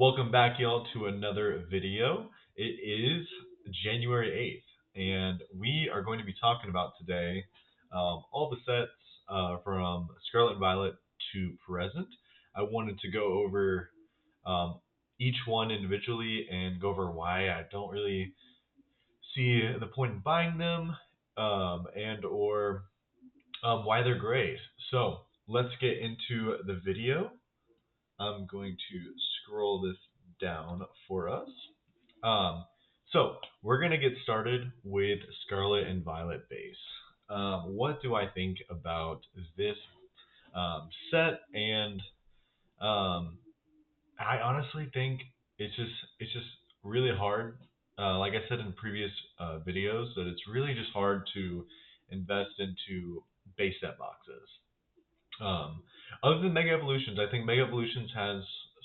Welcome back, y'all, to another video. It is January 8th, and we are going to be talking about today all the sets from Scarlet and Violet to present. I wanted to go over um, each one individually and go over why I don't really see the point in buying them and or why they're great. So let's get into the video. I'm going to scroll this down for us. Um, so we're gonna get started with Scarlet and Violet base. What do I think about this set? And um, I honestly think it's just really hard. Like I said in previous videos, that it's really just hard to invest into base set boxes. Um, Other than Mega Evolutions, I think Mega Evolutions has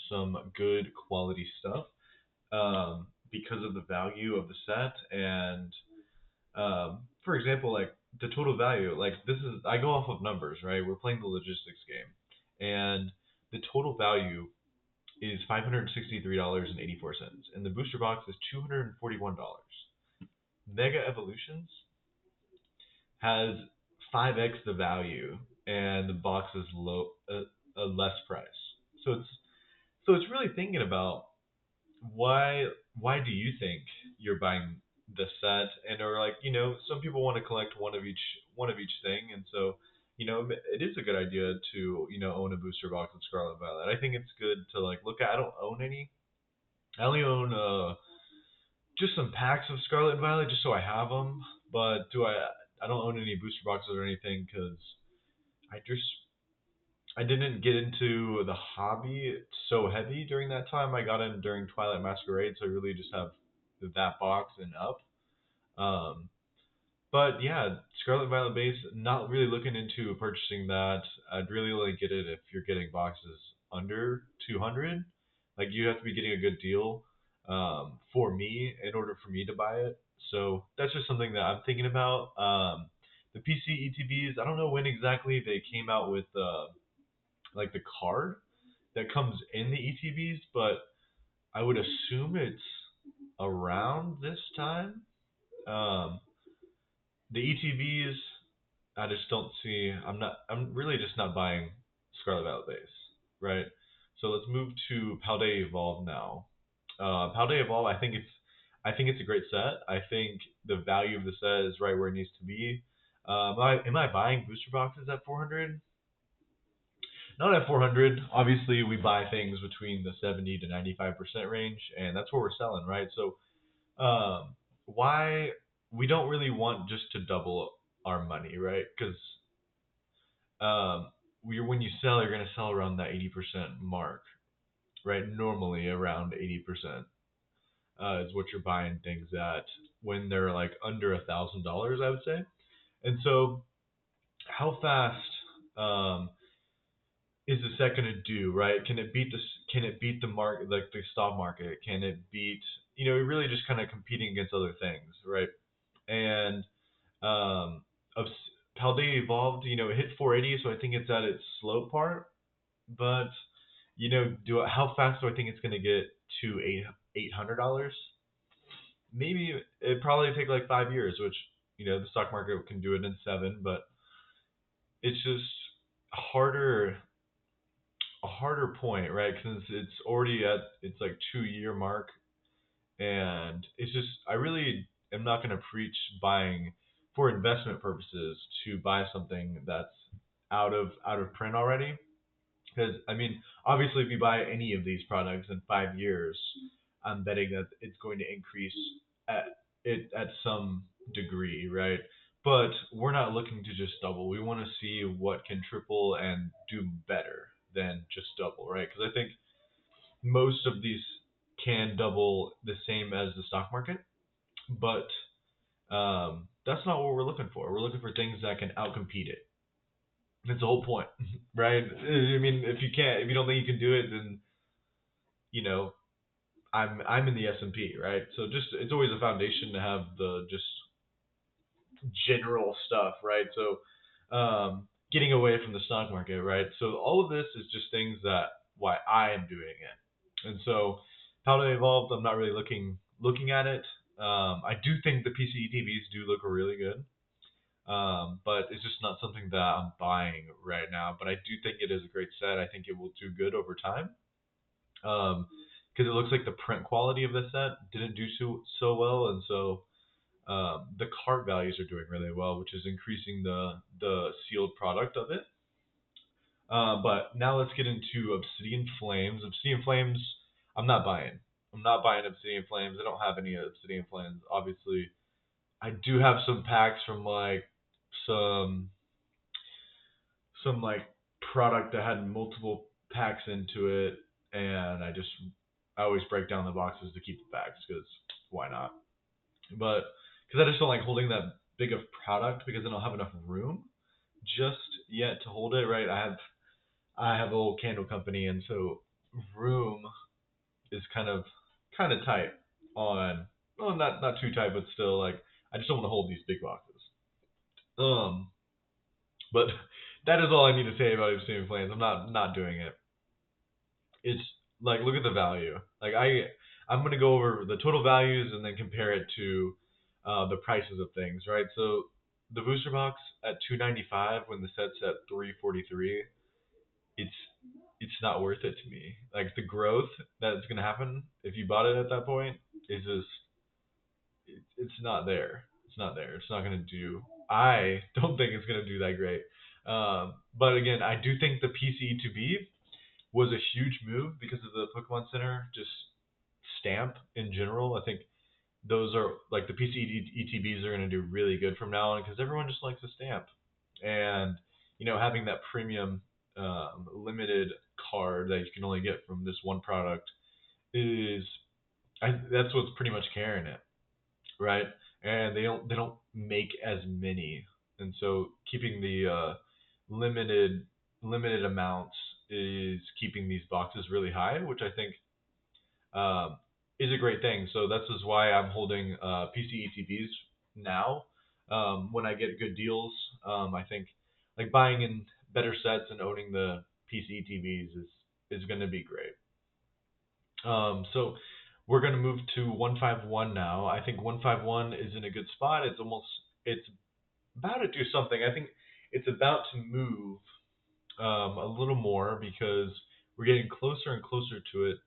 some good quality stuff because of the value of the set. And for example, like the total value, like this is, I go off of numbers, right? We're playing the logistics game, and the total value is $563.84, and the booster box is $241. Mega Evolutions has 5x the value, and the box is a less price. So it's really thinking about why why do you think you're buying the set, and or like some people want to collect one of each thing, and so it is a good idea to own a booster box of Scarlet Violet. I think it's good to like look at. I don't own any. I only own just some packs of Scarlet and Violet just so I have them, but do I don't own any booster boxes or anything because I just I didn't get into the hobby so heavy during that time. I got in during Twilight Masquerade, so I really just have that box and up. Um, but yeah, Scarlet Violet base, not really looking into purchasing that. I'd really only get it if you're getting boxes under 200. Like you have to be getting a good deal for me in order for me to buy it. So that's just something that I'm thinking about. The PC ETBs, I don't know when exactly they came out with like the card that comes in the ETBs, but I would assume it's around this time. Um, the ETBs, I just don't see. I'm really just not buying Scarlet Violet base, right? So let's move to Paldea Evolve now. Paldea Evolve, I think it's a great set. I think the value of the set is right where it needs to be. Am I buying booster boxes at 400? Not at 400. Obviously, we buy things between the 70 to 95% range, and that's where we're selling, right? So, why we don't really want just to double our money, right? Because when you sell, you're gonna sell around that 80% mark, right? Normally, around 80% is what you're buying things at when they're like under $1,000, I would say. And so, how fast is the set going to do, right? Can it beat the market, like the stock market? Can it beat, really just kind of competing against other things, right? And um of Paldea Evolved, it hit 480, so I think it's at its slow part. But do how fast do I think it's going to get to $800? Maybe it probably take like 5 years, which the stock market can do it in seven, but it's just harder a harder point, right? Since it's already at its like 2 year mark, and it's just I really am not going to preach buying for investment purposes to buy something that's out of print already. Because I mean, obviously, if you buy any of these products in 5 years, I'm betting that it's going to increase at at some degree, right? But we're not looking to just double. We want to see what can triple and do better than just double, right? Because I think most of these can double the same as the stock market, but that's not what we're looking for. We're looking for things that can outcompete it. That's the whole point, right? I mean, if you don't think you can do it, then you know, I'm in the S&P, right? So just it's always a foundation to have the just general stuff, right? So getting away from the stock market, right? So all of this is just things that why I am doing it. And so how they evolved, I'm not really looking at it. I do think the PCETVs do look really good, but it's just not something that I'm buying right now. But I do think it is a great set. I think it will do good over time. Because it looks like the print quality of the set didn't do so well, and so the cart values are doing really well, which is increasing the sealed product of it. But now let's get into Obsidian Flames. Obsidian Flames, I'm not buying. I'm not buying Obsidian Flames. I don't have any Obsidian Flames. Obviously, I do have some packs from like some some like product that had multiple packs into it, and I always break down the boxes to keep the packs because why not? But because I just don't like holding that big of product because I don't have enough room just yet to hold it. Right? I have a little candle company, and so room is kind of tight on. Well, not too tight, but still like I just don't want to hold these big boxes. Um, but that is all I need to say about Obsidian Flames. I'm not doing it. It's like look at the value. I'm gonna go over the total values and then compare it to the prices of things, right? So the booster box at 295 when the set's at 343, it's it's not worth it to me. Like the growth that's gonna happen if you bought it at that point is just it's not there. It's not there. It's not gonna do. I don't think it's gonna do that great. But again, I do think the PCE2B was a huge move because of the Pokemon Center just stamp in general. I think those are like the PC ETBs are going to do really good from now on because everyone just likes a stamp, and having that premium limited card that you can only get from this one product is that's what's pretty much carrying it, right? And they don't make as many, and so keeping the limited limited amounts is keeping these boxes really high, which I think um, is a great thing. So that's just why I'm holding PC ETBs now. When I get good deals, I think like buying in better sets and owning the PC ETBs is going to be great. So we're going to move to 151 now. I think 151 is in a good spot. It's about to do something. I think it's about to move a little more because we're getting closer and closer to it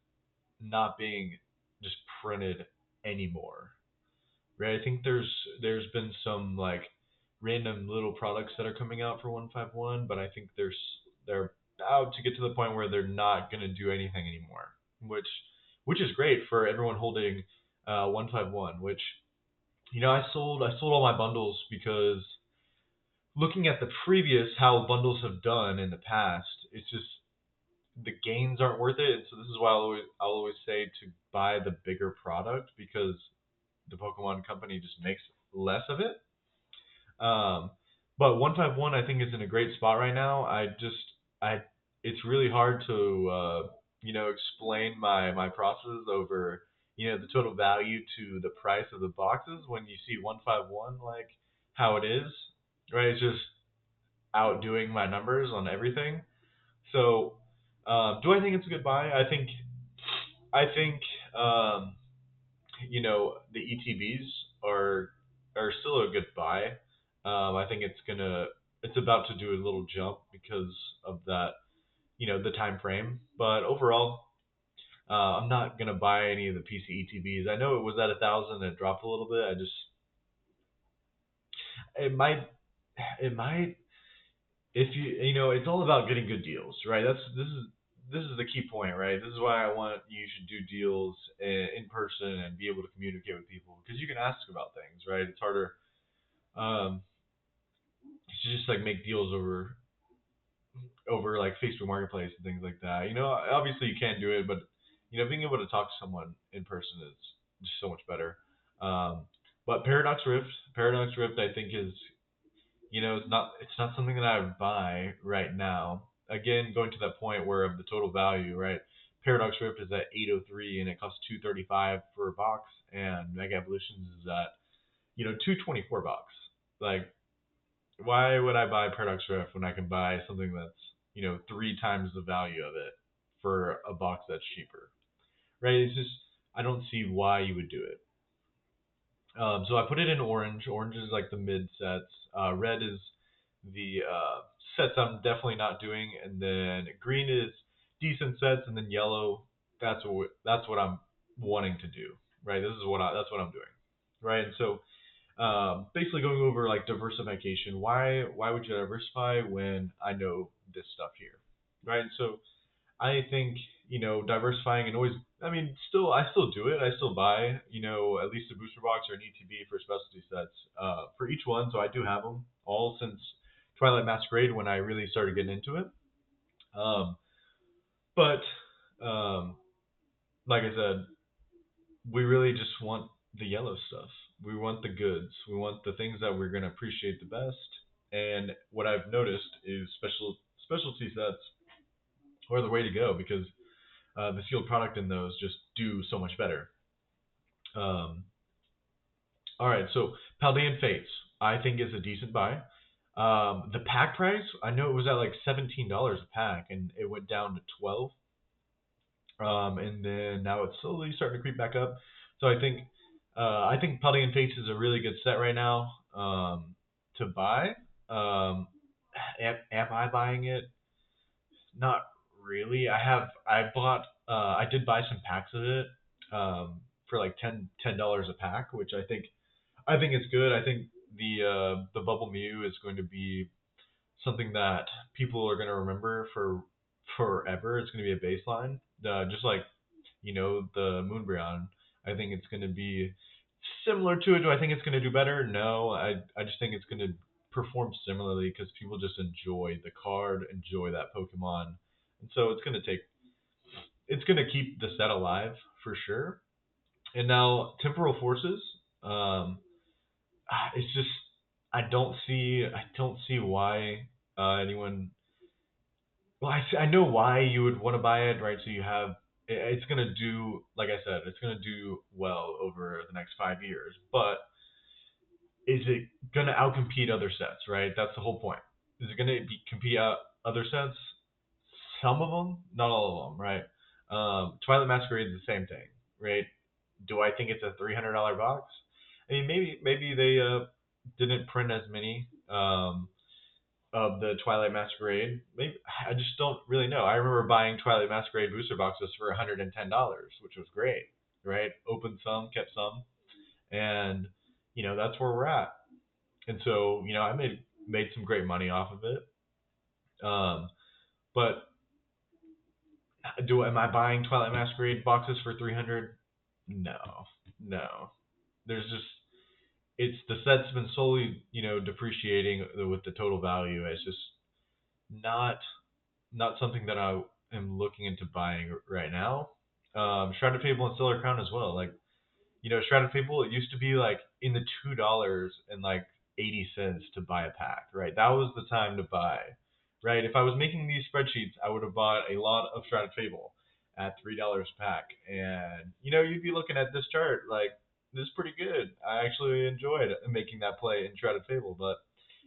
not being just printed anymore. Right? I think there's been some like random little products that are coming out for 151, but I think they're out to get to the point where they're not going to do anything anymore, which is great for everyone holding 151. Which I sold all my bundles because looking at the previous how bundles have done in the past, it's just the gains aren't worth it. So this is why I'll always say to buy the bigger product because the Pokemon company just makes less of it. Um, but 151 I think is in a great spot right now. I it's really hard to explain my process over the total value to the price of the boxes when you see 151 like how it is, right? It's just outdoing my numbers on everything. So, do I think it's a good buy? I think the ETBs are still a good buy. I think it's about to do a little jump because of that, the time frame. But overall, I'm not gonna buy any of the PC ETBs. I know it was at 1,000 and it dropped a little bit. It might it might if it's all about getting good deals, right? This is the key point, right? This is why I want you should do deals in person and be able to communicate with people because you can ask about things, right? It's harder um, to just like make deals over like Facebook Marketplace and things like that. Obviously you can't do it, but being able to talk to someone in person is just so much better. Um, but Paradox Rift, I think is it's not something that I would buy right now. Again, going to that point where of the total value, right? Paradox Rift is at 803 and it costs 235 for a box, and Mega Evolutions is at 224 bucks. Like, why would I buy Paradox Rift when I can buy something that's three times the value of it for a box that's cheaper? right? It's just I don't see why you would do it. So I put it in orange. Orange is like the mid sets. Red is the sets I'm definitely not doing, and then green is decent sets, and then yellow. That's what I'm wanting to do. Right. That's what I'm doing. Right. And so basically going over like diversification. Why would you diversify when I know this stuff here? Right. And so I think diversifying and always. I mean, I still do it. I still buy at least a booster box or an ETB for specialty sets for each one. So I do have them all since Twilight Masquerade when I really started getting into it. Um, but um, like I said, we really just want the yellow stuff. We want the goods. We want the things that we're gonna appreciate the best. And what I've noticed is specialty sets are the way to go because the sealed product in those just do so much better. Um, all right, so Paldean Fates, I think is a decent buy. The pack price, I know it was at like $17 a pack, and it went down to 12. And then now it's slowly starting to creep back up. So I think Paldean Fates is a really good set right now to buy. Am I buying it? Not really. I did buy some packs of it for like $10 a pack, which I think it's good. I think the Bubble Mew is going to be something that people are going to remember for forever. It's going to be a baseline, just like the Moonbryon. I think it's going to be similar to it. Do I think it's going to do better? No, I just think it's going to perform similarly because people just enjoy the card, enjoy that Pokemon, and so it's going to keep the set alive for sure. And now Temporal Forces, um, it's just I don't see why anyone. Well, I know why you would want to buy it, right? So it's gonna do, like I said, it's gonna do well over the next 5 years. But is it gonna outcompete other sets, right? That's the whole point. Is it gonna compete out other sets? Some of them, not all of them, right? Twilight Masquerade is the same thing, right? Do I think it's a $300 box? I mean, maybe they didn't print as many of the Twilight Masquerade. Maybe I just don't really know. I remember buying Twilight Masquerade booster boxes for $110, which was great, right? Opened some, kept some, and that's where we're at. And so I made some great money off of it. But do am I buying Twilight Masquerade boxes for 300? No, no. There's just it's the set's been slowly depreciating with the total value. It's just not something that I am looking into buying right now. Shrouded Fable and Stellar Crown as well. Like Shrouded Fable, it used to be like in the $2 and like 80 cents to buy a pack, right? That was the time to buy, right? If I was making these spreadsheets, I would have bought a lot of Shrouded Fable at $3 a pack, and you'd be looking at this chart like this is pretty good. I actually enjoyed making that play in Shrouded Fable, but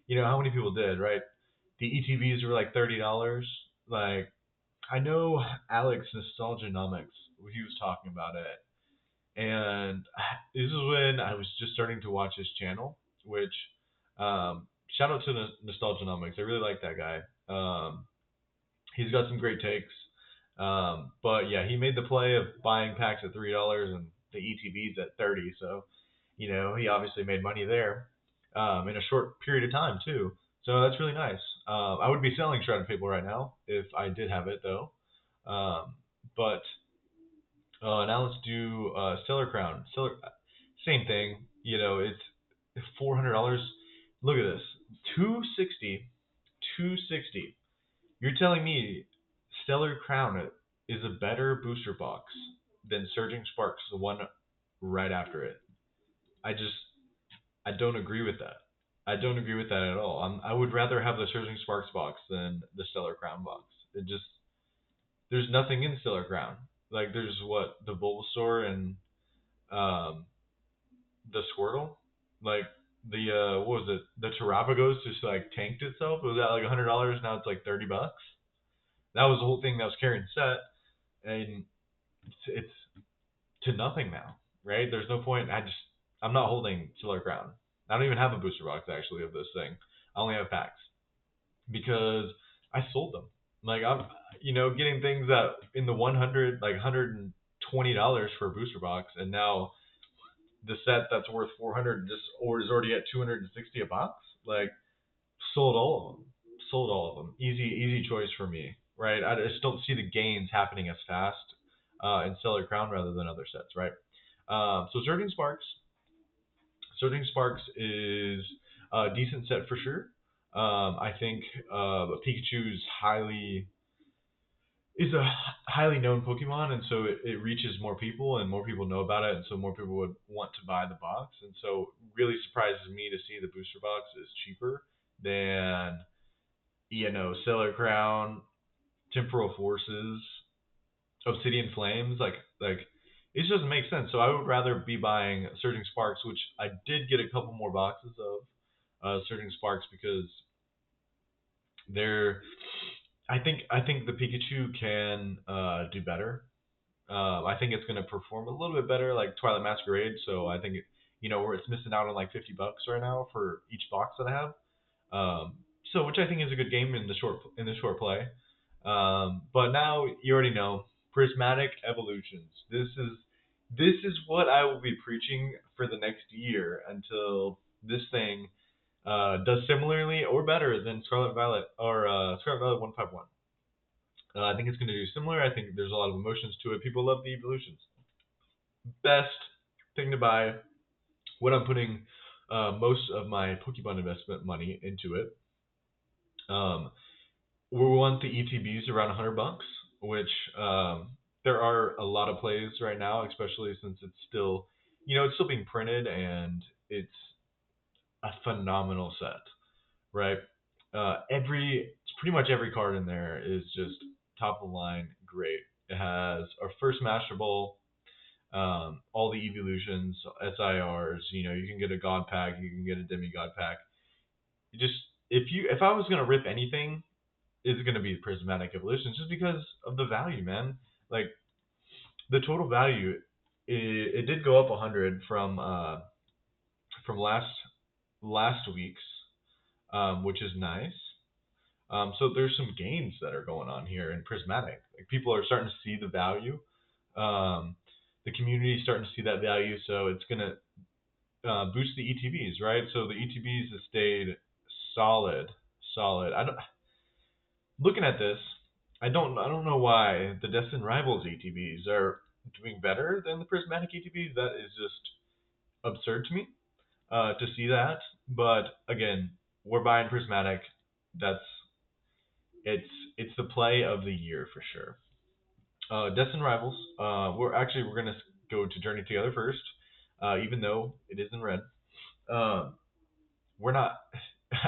how many people did, right? The ETBs were like $30. Like I know Alex Nostalgianomics, he was talking about it, and this is when I was just starting to watch his channel. Which shout out to Nostalgianomics. I really like that guy. He's got some great takes. But yeah, he made the play of buying packs at $3 and the ETBs at 30. So he obviously made money there in a short period of time too. So that's really nice. I would be selling Shrouded Fable right now if I did have it though. But now let's do Stellar Crown. Same thing. It's $400. Look at this, 260, 260. You're telling me Stellar Crown is a better booster box than Surging Sparks, the one right after it? I just I don't agree with that. I don't agree with that at all. I would rather have the Surging Sparks box than the Stellar Crown box. It just there's nothing in Stellar Crown. Like there's what the Bulbasaur and um, the Squirtle, like the what was it? The Terravagos just like tanked itself. It was at like $100. Now it's like $30. That was the whole thing that was carrying set, and it's to nothing now, right? There's no point. I'm not holding Stellar Crown. I don't even have a booster box actually of this thing. I only have packs because I sold them. Like I'm, getting things that in the 100, like $120 for a booster box, and now the set that's worth 400 just or is already at 260 a box. Like sold all of them. Sold all of them. Easy choice for me, right? I just don't see the gains happening as fast in Stellar Crown rather than other sets, right? So Surging Sparks is a decent set for sure. I think Pikachu is a highly known Pokemon, and so it reaches more people, and more people know about it, and so more people would want to buy the box. And so, really surprises me to see the booster box is cheaper than Stellar Crown, Temporal Forces, Obsidian Flames. Like it just doesn't make sense. So I would rather be buying Surging Sparks, which I did get a couple more boxes of Surging Sparks because they're. I think the Pikachu can do better. I think it's going to perform a little bit better, like Twilight Masquerade. So I think where it's missing out on like $50 right now for each box that I have. So which I think is a good game in the short play. But now you already know prismatic evolutions. This is what I will be preaching for the next year until this thing does similarly or better than Scarlet Violet or Scarlet Violet 151. I think it's going to do similar. I think there's a lot of emotions to it. People love the evolutions. Best thing to buy when I'm putting most of my Pokemon investment money into it. Um, we want the ETBs around $100, which there are a lot of plays right now, especially since it's still, it's still being printed and it's a phenomenal set, right? Pretty much every card in there is just top of the line, great. It has our first Master Ball, all the evolutions, SIRs. You can get a God pack, you can get a Demigod pack. You just if I was gonna rip anything, it's gonna be Prismatic Evolutions, just because of the value, man. Like the total value, it did go up 100 from last week's, which is nice. So there's some gains that are going on here in Prismatic. Like people are starting to see the value. Um, the community is starting to see that value, so it's gonna boost the ETBs, right? So the ETBs have stayed solid, solid. I don't looking at this, I don't know why the Destined Rivals ETBs are doing better than the Prismatic ETBs. That is just absurd to me to see that. But again, we're buying Prismatic. That's it's it's the play of the year for sure. Destined Rivals. We're gonna go to Journey Together first, even though it is in red. Um, we're not.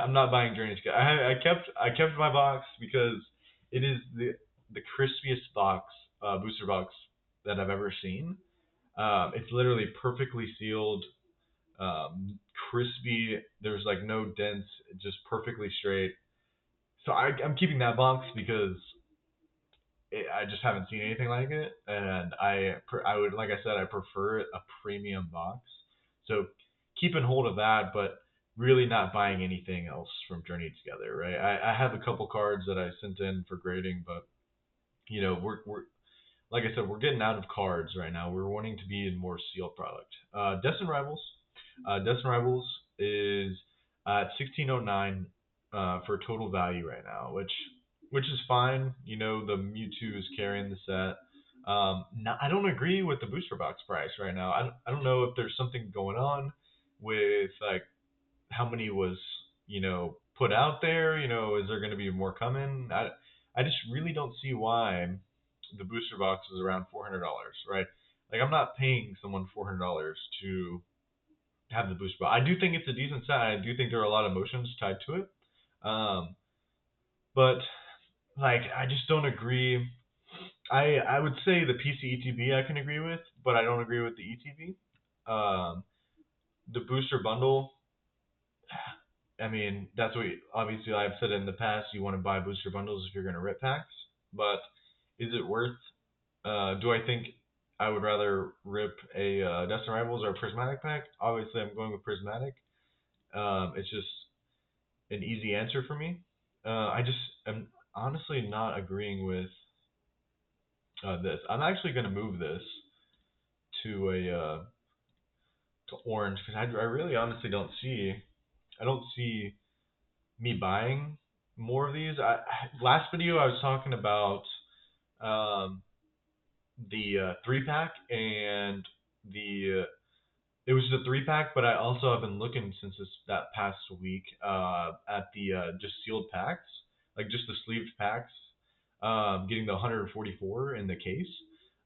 I'm not buying Journey Together. I kept my box because it is the crispiest booster box that I've ever seen. It's literally perfectly sealed, crispy. There's like no dents, just perfectly straight. So I'm keeping that box because I just haven't seen anything like it, and I would, like I said, I prefer a premium box. So keeping hold of that, but really not buying anything else from Journey Together, right? I have a couple cards that I sent in for grading, but we're like I said, we're getting out of cards right now. We're wanting to be in more sealed product. Destined Rivals. Destined Rivals is at 1609 for total value right now, which is fine. The Mewtwo is carrying the set. I don't agree with the booster box price right now. I don't know if there's something going on with like how many was put out there. Is there going to be more coming? I just really don't see why the booster box is around $400, right? Like I'm not paying someone $400 to have the booster box. I do think it's a decent set. I do think there are a lot of emotions tied to it. Um, but like I just don't agree. I would say the PC ETB I can agree with, but I don't agree with the ETB. Um, the booster bundle. I mean, that's what obviously I've said in the past. You want to buy booster bundles if you're going to rip packs, but is it worth? Do I think I would rather rip a Dustin Rivals or a Prismatic pack. Obviously, I'm going with Prismatic. It's just an easy answer for me. I just am honestly not agreeing with this. I'm actually going to move this to a to orange because I really honestly I don't see me buying more of these. Last video I was talking about um, the 3 pack and the it was the 3 pack, but I also have been looking since that past week at the just sealed packs, like just the sleeved packs, getting the 144 in the case.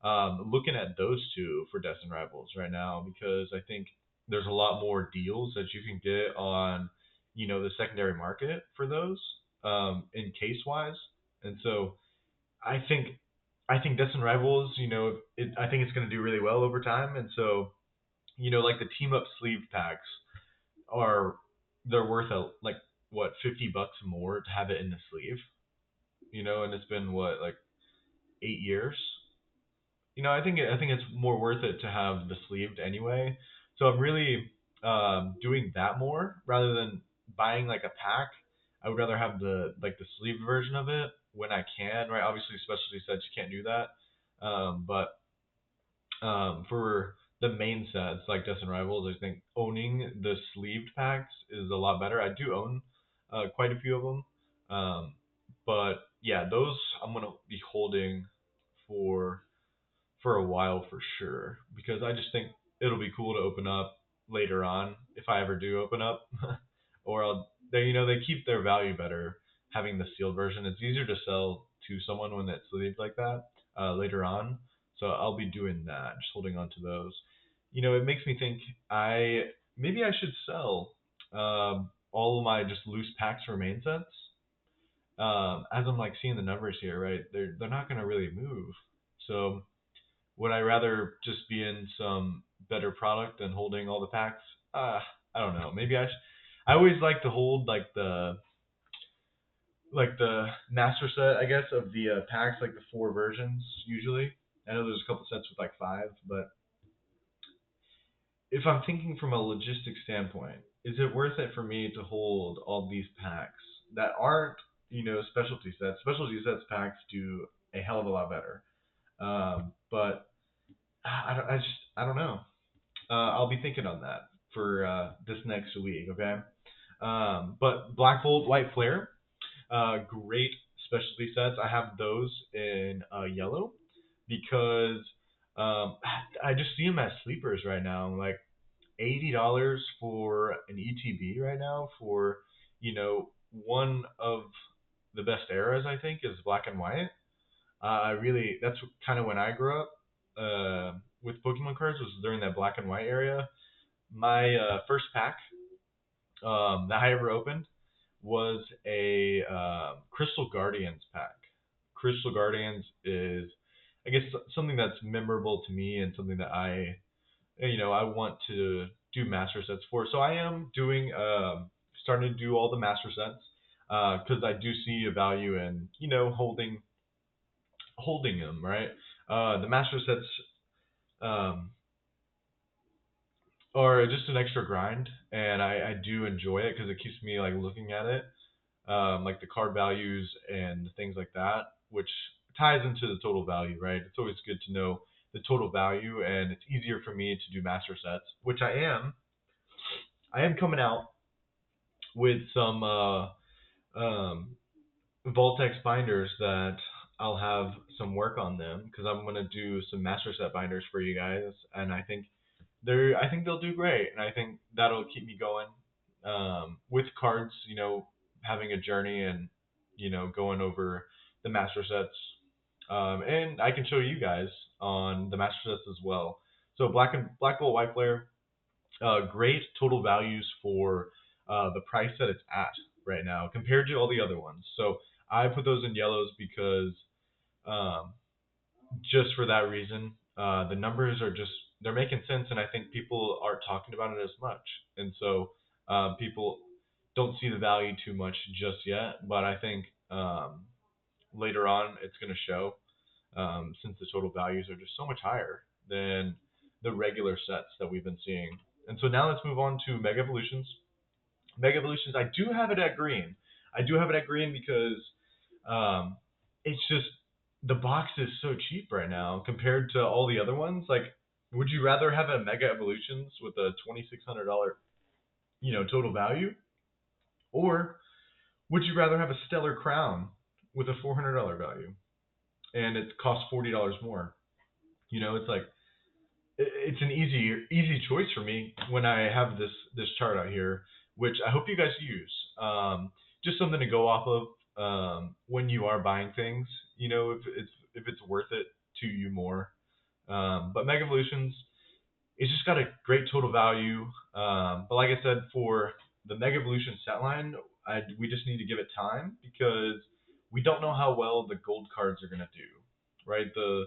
Looking at those two for Destin Rivals right now because I think there's a lot more deals that you can get on, the secondary market for those in case wise, and so I think Destin Rivals, I think it's going to do really well over time, and so like the team up sleeve packs are they're worth like what $50 more to have it in the sleeve, and it's been what like 8 years. I think it's more worth it to have the sleeved anyway. So I'm really doing that more rather than buying like a pack. I would rather have the sleeved version of it when I can, right? Obviously, specialty sets you can't do that, but for the main sets like Death and Rivals, I think owning the sleeved packs is a lot better. I do own quite a few of them, but yeah, those I'm gonna be holding for a while for sure because I just think it'll be cool to open up later on if I ever do open up, or they keep their value better having the sealed version. It's easier to sell to someone when it's sleeved like that later on. So I'll be doing that, just holding on to those. It makes me think I maybe I should sell all of my just loose packs for main sets. As I'm like seeing the numbers here, right? They're not gonna really move. So would I rather just be in some better product than holding all the packs? I don't know. I always like to hold like the master set, I guess, of the packs, like the 4 versions usually. I know there's a couple sets with like 5, but if I'm thinking from a logistics standpoint, is it worth it for me to hold all these packs that aren't, specialty sets? Specialty sets packs do a hell of a lot better. But I don't know. I'll be thinking on that for this next week, okay? But Black Bolt, White Flare, great specialty sets. I have those in yellow because I just see them as sleepers right now. Like $80 for an ETB right now for one of the best eras I think is black and white. I really that's kind of when I grew up with Pokemon cards was during that black and white area. My first pack that I ever opened was a Crystal Guardians pack. Crystal Guardians is, I guess, something that's memorable to me and something that I want to do master sets for. So I am doing, starting to do all the master sets because I do see a value in, holding them, right? The master sets um, are just an extra grind, and I do enjoy it because it keeps me like looking at it, like the card values and things like that, which ties into the total value, right? It's always good to know the total value, and it's easier for me to do master sets, which I am. I am coming out with some um, Voltex binders that I'll have some work on them because I'm gonna do some master set binders for you guys, and I think they'll do great, and I think that'll keep me going with cards. Having a journey and going over the master sets, and I can show you guys on the master sets as well. So Black Bolt White Flare, great total values for the price that it's at right now compared to all the other ones. So I put those in yellows because um, just for that reason. The numbers are just they're making sense, and I think people aren't talking about it as much, and so people don't see the value too much just yet. But I think later on it's going to show since the total values are just so much higher. than the regular sets that we've been seeing. And so now let's move on to Mega Evolutions. Mega Evolutions, I do have it at green. I do have it at green because um, it's just the box is so cheap right now compared to all the other ones. Like, would you rather have a Mega Evolutions with a $2,600 total value, or would you rather have a Stellar Crown with a $400 value and it costs $40 more? It's like it's an easy choice for me when I have this chart out here, which I hope you guys use. Just something to go off of when you are buying things. If it's worth it to you more. But Mega Evolutions, it's just got a great total value. But like I said, for the Mega Evolution set line, we just need to give it time because we don't know how well the gold cards are gonna do, right? The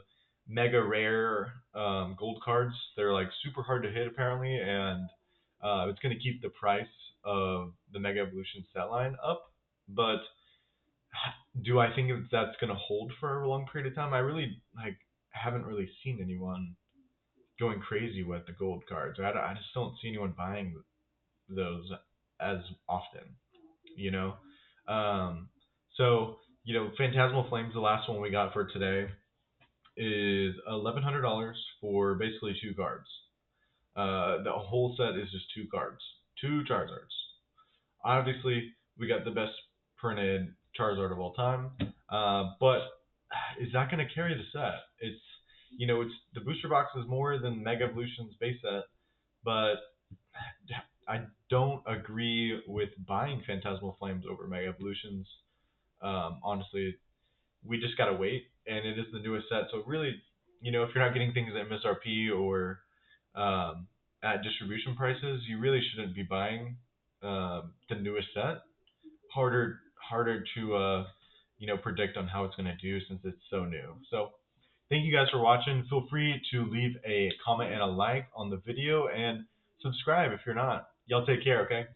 mega rare gold cards, they're like super hard to hit apparently, and it's gonna keep the price of the Mega Evolution set line up. But do I think that's gonna hold for a long period of time? I really haven't really seen anyone going crazy with the gold cards. I just don't see anyone buying those as often, you know. Um, so Phantasmal Flames, the last one we got for today, is $1,100 for basically two cards. The whole set is just two cards, two Charizards. Obviously, we got the best printed Charizard of all time, but is that going to carry the set? It's the booster box is more than Mega Evolution's base set, but I don't agree with buying Phantasmal Flames over Mega Evolutions. Honestly, we just gotta wait, and it is the newest set. So really, if you're not getting things at MSRP or um, at distribution prices, you really shouldn't be buying the newest set. Harder to predict on how it's gonna do since it's so new. So thank you guys for watching. Feel free to leave a comment and a like on the video and subscribe if you're not. Y'all take care, okay?